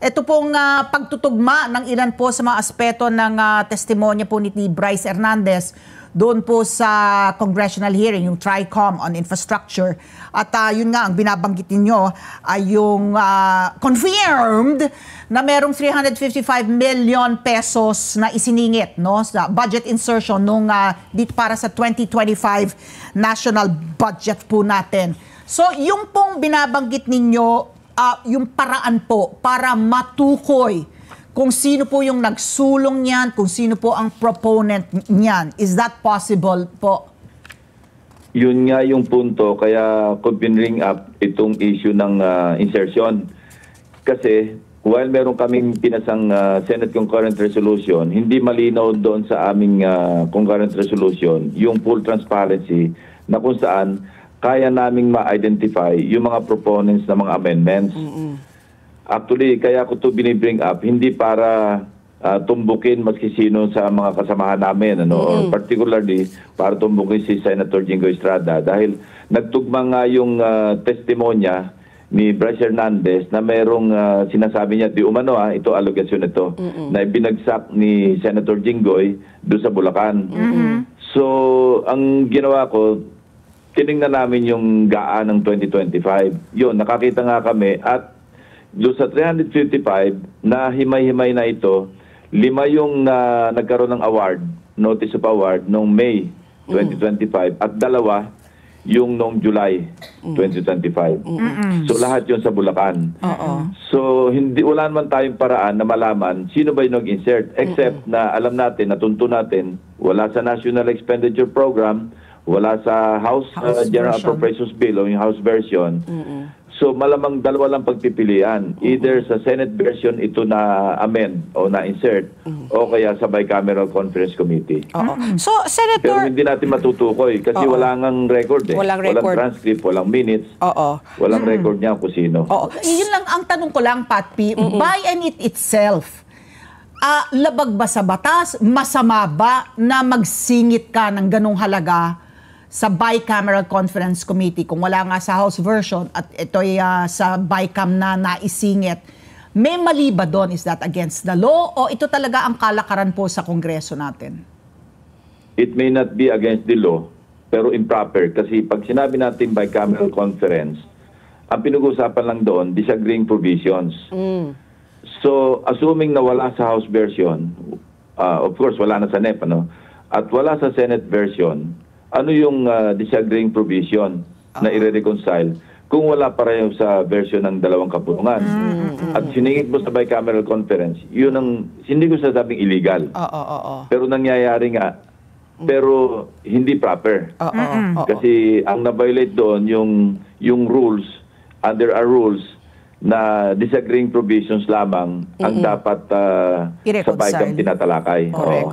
ito pong pagtutugma ng ilan po sa mga aspeto ng testimonya po ni Bryce Hernandez doon po sa congressional hearing, yung TRICOM on infrastructure. At yun nga, ang binabanggit ninyo ay yung confirmed na merong 355 million pesos na isiningit, no, sa budget insertion nung dito para sa 2025 national budget po natin. So, yung pong binabanggit ninyo, yung paraan po para matukoy kung sino po yung nagsulong niyan, kung sino po ang proponent niyan. Is that possible po? Yun nga yung punto, kaya ko binring up itong issue ng insertion. Kasi while meron kaming pinasang Senate Concurrent Resolution, hindi malinaw doon sa aming Concurrent Resolution yung full transparency na kung saan kaya naming ma-identify yung mga proponents ng mga amendments. Actually, kaya ko ito binibring up, hindi para tumbukin maski sino sa mga kasamahan namin, or particularly para tumbukin si Senator Jingo Estrada dahil nagtugma nga yung testimonya ni Bryce Hernandez na mayroong sinasabi niya, di umano ito alogasyon ito, na ibinagsak ni Senator Jinggoy doon sa Bulacan. So, ang ginawa ko, tinignan namin yung GAA ng 2025. Yun, nakakita nga kami at doon sa 355 na himay-himay na ito, 5 yung nagkaroon ng award, notice of award, noong May 2025 at 2 yung noong July 2025. So lahat yun sa Bulacan. So wala naman tayong paraan na malaman sino ba yung nag-insert except na alam natin, natunto natin, wala sa National Expenditure Program, wala sa House General Appropriations Bill o yung House version. So malamang dalawa lang pagpipilian. Either sa Senate version ito na amend o na insert o kaya sa Bicameral Conference Committee. So, Senator... Pero hindi natin matutukoy kasi wala ngang record eh. Walang transcript, walang minutes. Walang record niya kung sino. Yun lang ang tanong ko lang, Pat P. By and it itself, labag ba sa batas? Masama ba na magsingit ka ng ganong halaga sa Bicameral Conference Committee kung wala nga sa House version at ito'y sa Bicam na naisingit? May mali ba doon? Is that against the law? O ito talaga ang kalakaran po sa Kongreso natin? It may not be against the law, pero improper. Kasi pag sinabi natin Bicameral Conference, ang pinag-uusapan lang doon, disagreeing provisions. So, assuming na wala sa House version, of course, wala na sa NEP, at wala sa Senate version, ano yung disagreeing provision na i-reconcile kung wala pareho sa version ng dalawang kapulungan? At siningit mo sa Bicameral Conference, yun ang, hindi ko sasabing illegal. Pero nangyayari nga, pero hindi proper. Kasi ang na-violate doon, yung rules, under our rules, na disagreeing provisions lamang ang dapat sa Bicam tinatalakay. Correct,